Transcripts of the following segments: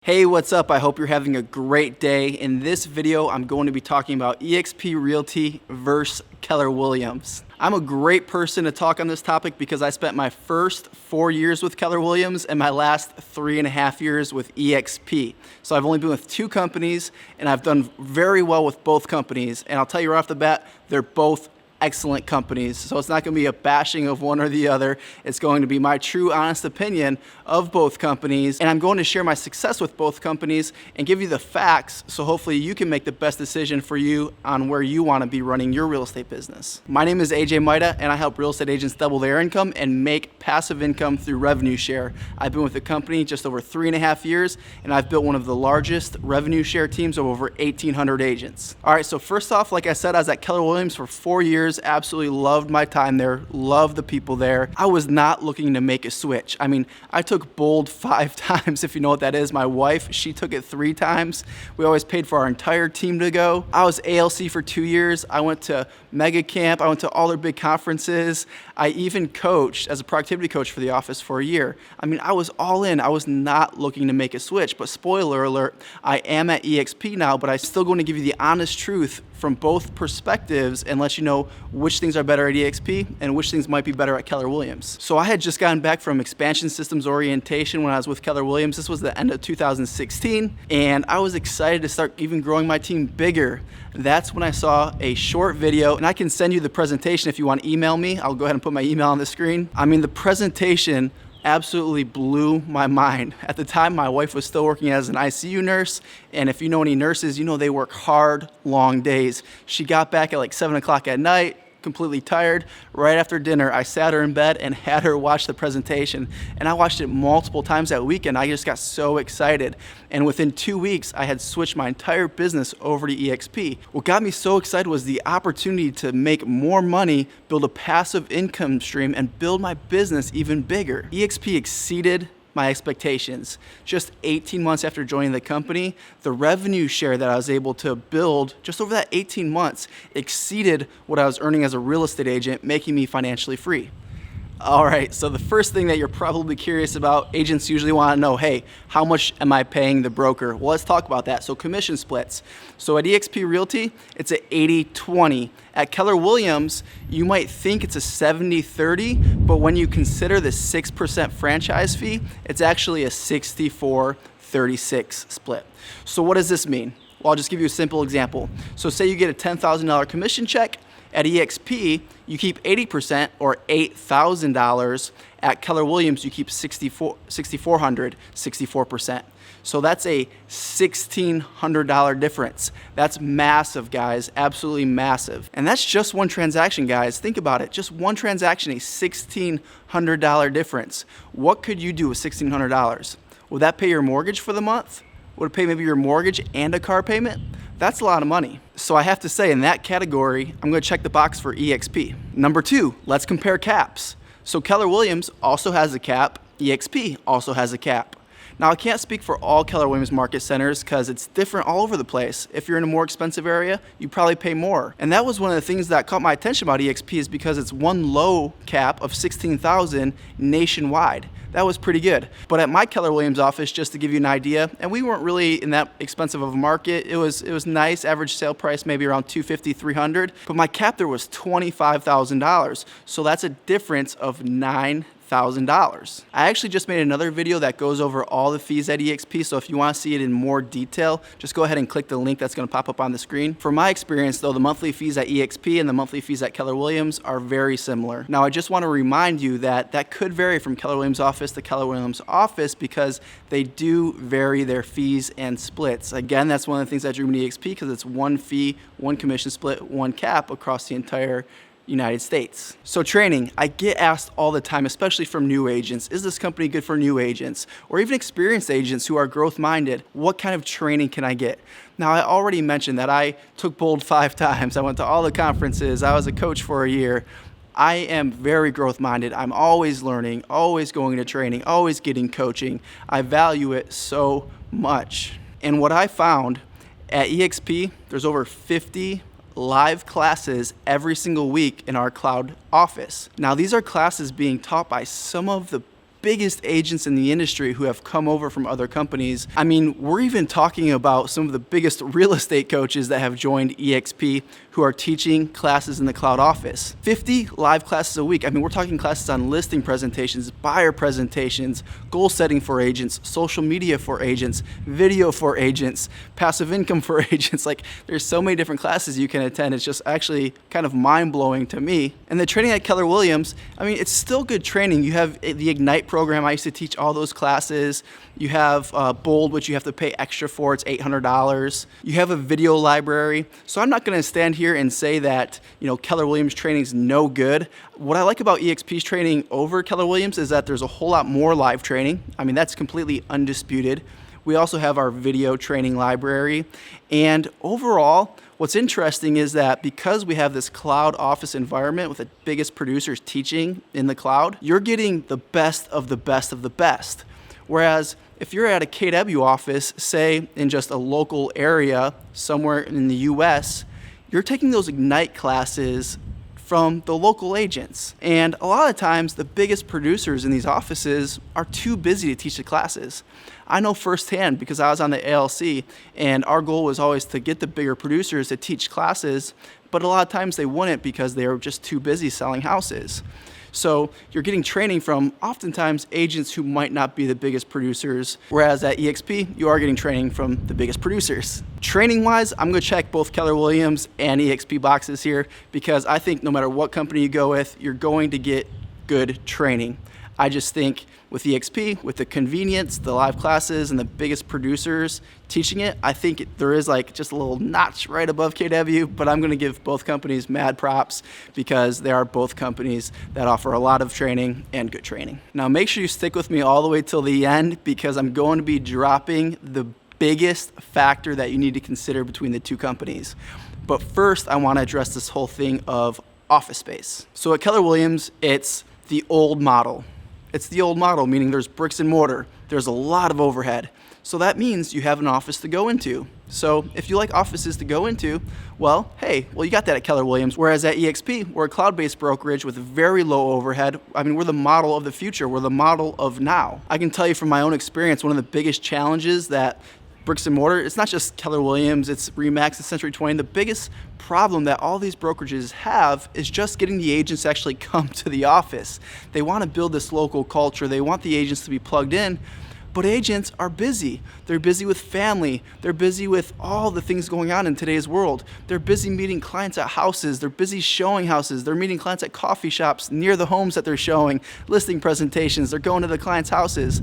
Hey, what's up? I hope you're having a great day. In this video, I'm going to be talking about eXp Realty versus Keller Williams. I'm a great person to talk on this topic because I spent my first 4 years with Keller Williams and my last 3.5 years with eXp. So I've only been with two companies and I've done very well with both companies. And I'll tell you right off the bat, they're both excellent companies. So it's not going to be a bashing of one or the other. It's going to be my true, honest opinion of both companies. And I'm going to share my success with both companies and give you the facts so hopefully you can make the best decision for you on where you want to be running your real estate business. My name is AJ Maida and I help real estate agents double their income and make passive income through revenue share. I've been with the company just over 3.5 years and I've built one of the largest revenue share teams of over 1,800 agents. All right, so first off, like I said, I was at Keller Williams for 4 years. Absolutely loved my time there, loved the people there. I was not looking to make a switch. I mean, I took bold 5 times, if you know what that is. My wife, she took it 3 times. We always paid for our entire team to go. I was ALC for 2 years. I went to Mega Camp. I went to all their big conferences. I even coached as a productivity coach for the office for a year. I mean, I was all in. I was not looking to make a switch, but spoiler alert, I am at eXp now, but I'm still going to give you the honest truth from both perspectives and let you know which things are better at eXp and which things might be better at Keller Williams. So I had just gotten back from expansion systems orientation when I was with Keller Williams. This was the end of 2016, and I was excited to start even growing my team bigger. That's when I saw a short video, and I can send you the presentation if you want to email me. I'll go ahead and put my email on the screen. I mean, the presentation absolutely blew my mind. At the time, my wife was still working as an ICU nurse, and if you know any nurses, you know they work hard, long days. She got back at like 7 o'clock at night, completely tired. Right after dinner, I sat her in bed and had her watch the presentation, and I watched it multiple times that weekend. I just got so excited, and within 2 weeks, I had switched my entire business over to eXp. What got me so excited was the opportunity to make more money, build a passive income stream, and build my business even bigger. eXp exceeded my expectations. Just 18 months after joining the company, the revenue share that I was able to build just over that 18 months exceeded what I was earning as a real estate agent, making me financially free. All right, so the first thing that you're probably curious about, agents usually want to know, hey, how much am I paying the broker? Well, let's talk about that. So commission splits. So at eXp Realty, it's an 80-20. At Keller Williams, you might think it's a 70-30, but when you consider the 6% franchise fee, it's actually a 64-36 split. So what does this mean? Well, I'll just give you a simple example. So say you get a $10,000 commission check. At eXp, you keep 80% or $8,000. At Keller Williams, you keep 64%. So that's a $1,600 difference. That's massive, guys, absolutely massive. And that's just one transaction, guys. Think about it, just one transaction, a $1,600 difference. What could you do with $1,600? Would that pay your mortgage for the month? Would it pay maybe your mortgage and a car payment? That's a lot of money. So I have to say, in that category, I'm going to check the box for eXp. Number 2, let's compare caps. So Keller Williams also has a cap, eXp also has a cap. Now, I can't speak for all Keller Williams market centers because it's different all over the place. If you're in a more expensive area, you probably pay more. And that was one of the things that caught my attention about eXp is because it's one low cap of $16,000 nationwide. That was pretty good. But at my Keller Williams office, just to give you an idea, and we weren't really in that expensive of a market, it was nice, average sale price maybe around $250, $300, but my cap there was $25,000. So that's a difference of $9,000. I actually just made another video that goes over all the fees at eXp, so if you want to see it in more detail, just go ahead and click the link that's going to pop up on the screen. For my experience though, the monthly fees at eXp and the monthly fees at Keller Williams are very similar. Now I just want to remind you that that could vary from Keller Williams office to Keller Williams office because they do vary their fees and splits. Again, that's one of the things that drew me to eXp because it's one fee, one commission split, one cap across the entire United States. So training, I get asked all the time, especially from new agents, is this company good for new agents? Or even experienced agents who are growth minded, what kind of training can I get? Now, I already mentioned that I took bold 5 times. I went to all the conferences. I was a coach for a year. I am very growth minded. I'm always learning, always going to training, always getting coaching. I value it so much. And what I found at eXp, there's over 50 live classes every single week in our cloud office. Now, these are classes being taught by some of the biggest agents in the industry who have come over from other companies. I mean, we're even talking about some of the biggest real estate coaches that have joined eXp who are teaching classes in the cloud office. 50 live classes a week. I mean, we're talking classes on listing presentations, buyer presentations, goal setting for agents, social media for agents, video for agents, passive income for agents. Like, there's so many different classes you can attend. It's just actually kind of mind-blowing to me. And the training at Keller Williams, I mean, it's still good training. You have the Ignite program. I used to teach all those classes. You have Bold, which you have to pay extra for. It's $800. You have a video library. So I'm not going to stand here and say that, Keller Williams training is no good. What I like about eXp's training over Keller Williams is that there's a whole lot more live training. I mean, that's completely undisputed. We also have our video training library. And overall, what's interesting is that because we have this cloud office environment with the biggest producers teaching in the cloud, you're getting the best of the best of the best. Whereas if you're at a KW office, say in just a local area somewhere in the US, you're taking those Ignite classes from the local agents. And a lot of times the biggest producers in these offices are too busy to teach the classes. I know firsthand because I was on the ALC and our goal was always to get the bigger producers to teach classes, but a lot of times they wouldn't because they were just too busy selling houses. So you're getting training from oftentimes agents who might not be the biggest producers, whereas at eXp, you are getting training from the biggest producers. Training wise, I'm gonna check both Keller Williams and eXp boxes here because I think no matter what company you go with, you're going to get good training. I just think with eXp, with the convenience, the live classes, and the biggest producers teaching it, I think there is like just a little notch right above KW, but I'm gonna give both companies mad props because they are both companies that offer a lot of training and good training. Now make sure you stick with me all the way till the end because I'm going to be dropping the biggest factor that you need to consider between the two companies. But first, I wanna address this whole thing of office space. So at Keller Williams, it's the old model. It's the old model, meaning there's bricks and mortar. There's a lot of overhead. So that means you have an office to go into. So if you like offices to go into, well, you got that at Keller Williams. Whereas at eXp, we're a cloud-based brokerage with very low overhead. I mean, we're the model of the future. We're the model of now. I can tell you from my own experience, one of the biggest challenges that bricks and mortar, it's not just Keller Williams, it's RE/MAX, it's Century 20. The biggest problem that all these brokerages have is just getting the agents to actually come to the office. They want to build this local culture. They want the agents to be plugged in, but agents are busy. They're busy with family. They're busy with all the things going on in today's world. They're busy meeting clients at houses. They're busy showing houses. They're meeting clients at coffee shops near the homes that they're showing, listing presentations. They're going to the clients' houses.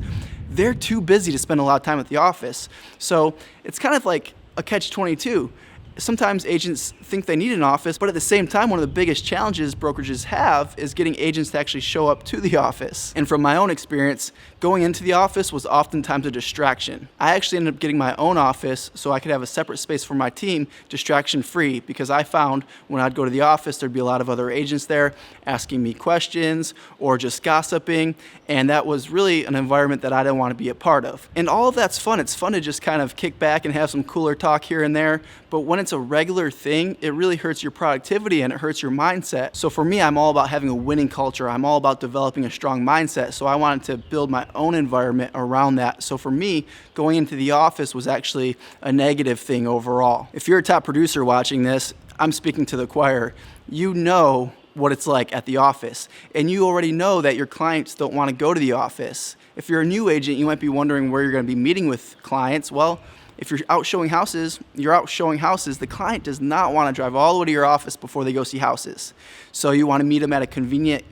They're too busy to spend a lot of time at the office. So it's kind of like a catch-22. Sometimes agents think they need an office, but at the same time, one of the biggest challenges brokerages have is getting agents to actually show up to the office. And from my own experience, going into the office was oftentimes a distraction. I actually ended up getting my own office so I could have a separate space for my team, distraction-free, because I found when I'd go to the office, there'd be a lot of other agents there asking me questions or just gossiping, and that was really an environment that I didn't want to be a part of. And all of that's fun. It's fun to just kind of kick back and have some cooler talk here and there, but when it's a regular thing, it really hurts your productivity and it hurts your mindset. So for me, I'm all about having a winning culture. I'm all about developing a strong mindset. So I wanted to build my own environment around that. So for me, going into the office was actually a negative thing overall. If you're a top producer watching this, I'm speaking to the choir. You know what it's like at the office. And you already know that your clients don't want to go to the office. If you're a new agent, you might be wondering where you're going to be meeting with clients. Well, if you're out showing houses, you're out showing houses. The client does not want to drive all the way to your office before they go see houses. So you want to meet them at a convenient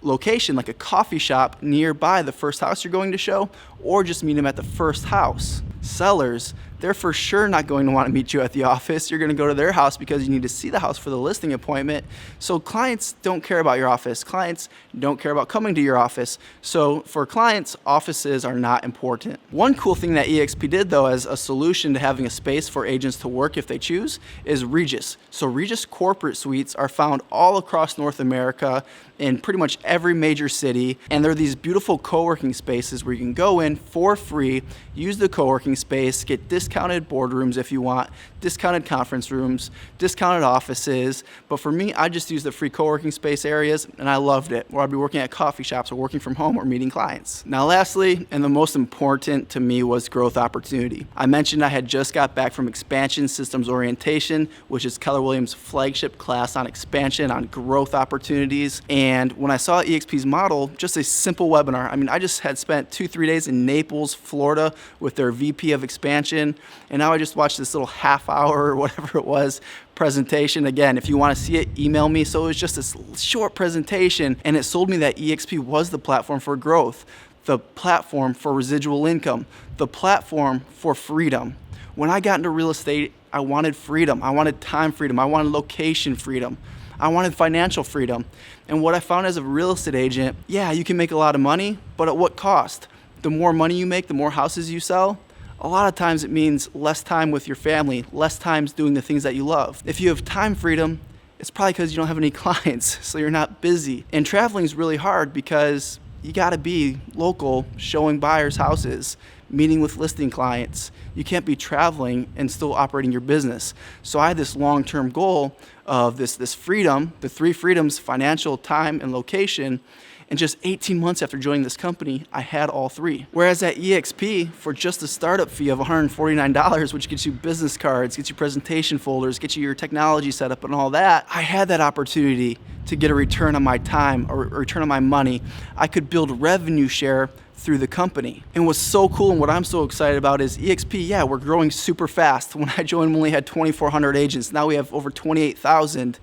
location, like a coffee shop nearby the first house you're going to show, or just meet them at the first house. Sellers, they're for sure not going to want to meet you at the office. You're going to go to their house because you need to see the house for the listing appointment. So clients don't care about your office. Clients don't care about coming to your office. So for clients, offices are not important. One cool thing that eXp did though as a solution to having a space for agents to work if they choose is Regus. So Regus corporate suites are found all across North America in pretty much every major city. And they're these beautiful co-working spaces where you can go in for free, use the co-working space, get discounts discounted boardrooms if you want, discounted conference rooms, discounted offices. But for me, I just use the free co-working space areas, and I loved it, where I'd be working at coffee shops or working from home or meeting clients. Now lastly, and the most important to me, was growth opportunity. I mentioned I had just got back from Expansion Systems Orientation, which is Keller Williams' flagship class on expansion, on growth opportunities. And when I saw eXp's model, just a simple webinar. I mean, I just had spent 2-3 days in Naples, Florida with their VP of expansion, and now I just watched this little half hour or whatever it was presentation. Again, if you want to see it, email me. So it was just this short presentation, and it sold me that eXp was the platform for growth, the platform for residual income, the platform for freedom. When I got into real estate, I wanted freedom. I wanted time freedom. I wanted location freedom. I wanted financial freedom. And what I found as a real estate agent, yeah, you can make a lot of money, but at what cost? The more money you make, the more houses you sell. A lot of times it means less time with your family, less times doing the things that you love. If you have time freedom, it's probably because you don't have any clients, so you're not busy. And traveling is really hard because you gotta be local, showing buyers houses, meeting with listing clients. You can't be traveling and still operating your business. So I had this long-term goal of this freedom, the 3 freedoms: financial, time, and location. And just 18 months after joining this company, I had all 3. Whereas at eXp, for just a startup fee of $149, which gets you business cards, gets you presentation folders, gets you your technology set up and all that, I had that opportunity to get a return on my time or a return on my money. I could build revenue share through the company. And what's so cool and what I'm so excited about is eXp, yeah, we're growing super fast. When I joined, we only had 2,400 agents. Now we have over 28,000.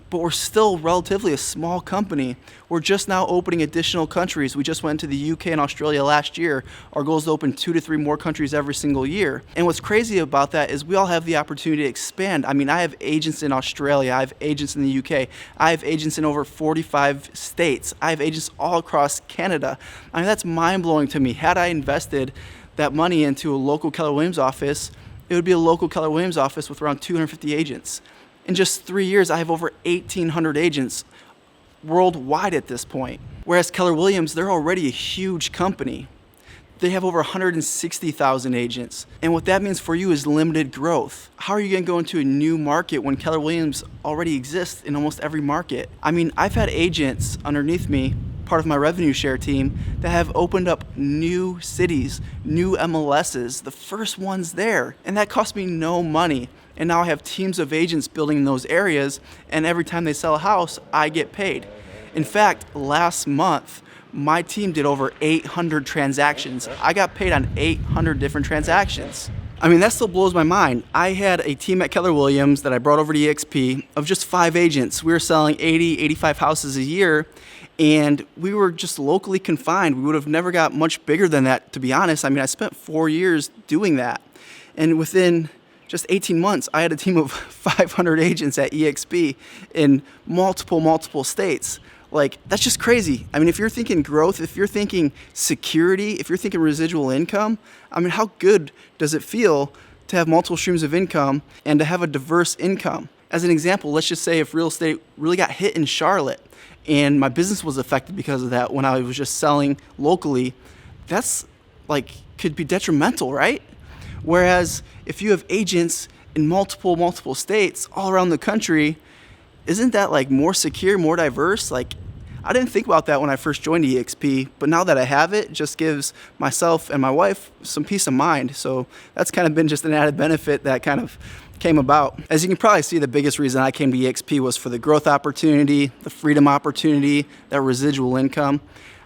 But we're still relatively a small company. We're just now opening additional countries. We just went to the UK and Australia last year. Our goal is to open 2 to 3 more countries every single year. And what's crazy about that is we all have the opportunity to expand. I mean, I have agents in Australia, I have agents in the UK, I have agents in over 45 states, I have agents all across Canada. I mean, that's mind-blowing to me. Had I invested that money into a local Keller Williams office, it would be a local Keller Williams office with around 250 agents. In just 3 years, I have over 1,800 agents worldwide at this point. Whereas Keller Williams, they're already a huge company. They have over 160,000 agents. And what that means for you is limited growth. How are you gonna go into a new market when Keller Williams already exists in almost every market? I mean, I've had agents underneath me, part of my revenue share team, that have opened up new cities, new MLSs, the first ones there. And that cost me no money. And now I have teams of agents building in those areas, and every time they sell a house, I get paid. In fact, last month, my team did over 800 transactions. I got paid on 800 different transactions. I mean, that still blows my mind. I had a team at Keller Williams that I brought over to eXp of just 5 agents. We were selling 80, 85 houses a year, and we were just locally confined. We would have never got much bigger than that, to be honest. I mean, I spent 4 years doing that. And within just 18 months, I had a team of 500 agents at eXp in multiple states. Like, that's just crazy. I mean, if you're thinking growth, if you're thinking security, if you're thinking residual income, I mean, how good does it feel to have multiple streams of income and to have a diverse income? As an example, let's just say if real estate really got hit in Charlotte and my business was affected because of that when I was just selling locally, that's like, could be detrimental, right? Whereas if you have agents in multiple states all around the country, isn't that like more secure, more diverse? Like, I didn't think about that when I first joined eXp, but now that I have it, just gives myself and my wife some peace of mind. So that's kind of been just an added benefit that kind of came about. As you can probably see, the biggest reason I came to eXp was for the growth opportunity, the freedom opportunity, that residual income.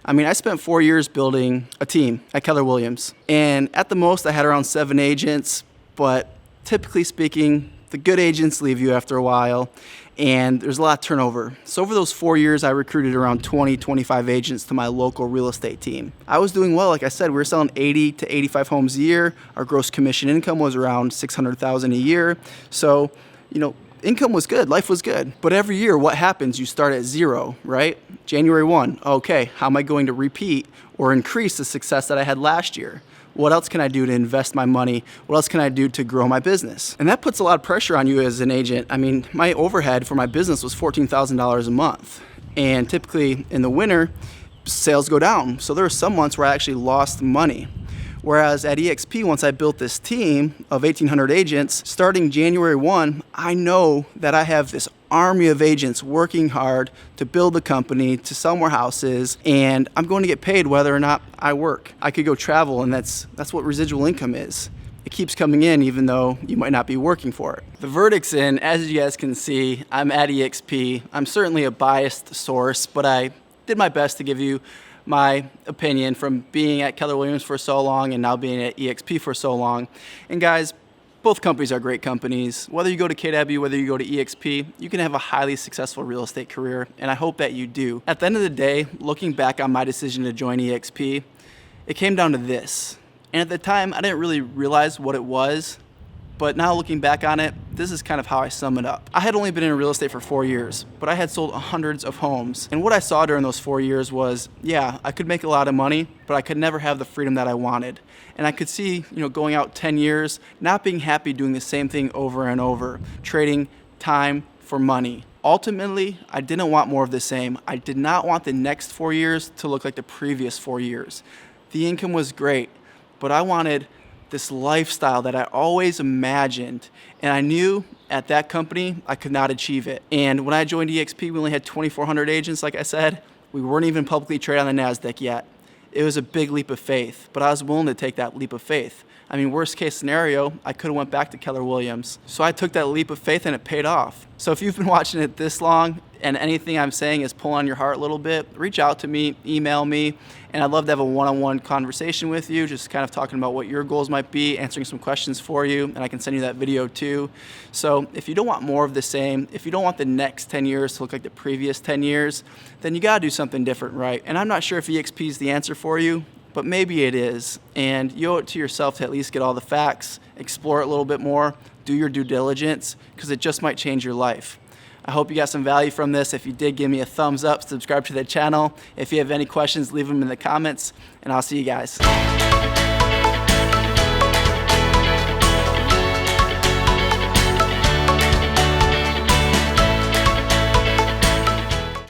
I mean, I spent 4 years building a team at Keller Williams, and at the most I had around 7 agents, but typically speaking, the good agents leave you after a while, and there's a lot of turnover. So over those 4 years, I recruited around 20, 25 agents to my local real estate team. I was doing well. Like I said, we were selling 80 to 85 homes a year. Our gross commission income was around $600,000 a year. So, you know, income was good, life was good. But every year, what happens? You start at 0, right? January 1, okay, how am I going to repeat or increase the success that I had last year? What else can I do to invest my money? What else can I do to grow my business? And that puts a lot of pressure on you as an agent. I mean, my overhead for my business was $14,000 a month. And typically in the winter, sales go down. So there were some months where I actually lost money. Whereas at eXp, once I built this team of 1,800 agents, starting January 1, I know that I have this army of agents working hard to build the company, to sell more houses, and I'm going to get paid whether or not I work. I could go travel, and that's what residual income is. It keeps coming in even though you might not be working for it. The verdict's in. As you guys can see, I'm at eXp. I'm certainly a biased source, but I did my best to give you my opinion from being at Keller Williams for so long and now being at eXp for so long. And guys, both companies are great companies. Whether you go to KW, whether you go to eXp, you can have a highly successful real estate career, and I hope that you do. At the end of the day, looking back on my decision to join eXp, it came down to this. And at the time, I didn't really realize what it was, but now looking back on it, this is kind of how I sum it up. I had only been in real estate for 4 years, but I had sold hundreds of homes. And what I saw during those 4 years was, yeah, I could make a lot of money, but I could never have the freedom that I wanted. And I could see, going out 10 years, not being happy doing the same thing over and over, trading time for money. Ultimately, I didn't want more of the same. I did not want the next 4 years to look like the previous 4 years. The income was great, but I wanted this lifestyle that I always imagined, and I knew at that company I could not achieve it. And when I joined eXp, we only had 2,400 agents, like I said. We weren't even publicly traded on the NASDAQ yet. It was a big leap of faith, but I was willing to take that leap of faith. I mean, worst case scenario, I could have went back to Keller Williams. So I took that leap of faith and it paid off. So if you've been watching it this long and anything I'm saying is pulling on your heart a little bit, reach out to me, email me, and I'd love to have a one-on-one conversation with you, just kind of talking about what your goals might be, answering some questions for you, and I can send you that video too. So if you don't want more of the same, if you don't want the next 10 years to look like the previous 10 years, then you gotta do something different, right? And I'm not sure if eXp is the answer for you, but maybe it is, and you owe it to yourself to at least get all the facts, explore it a little bit more, do your due diligence, because it just might change your life. I hope you got some value from this. If you did, give me a thumbs up, subscribe to the channel. If you have any questions, leave them in the comments, and I'll see you guys.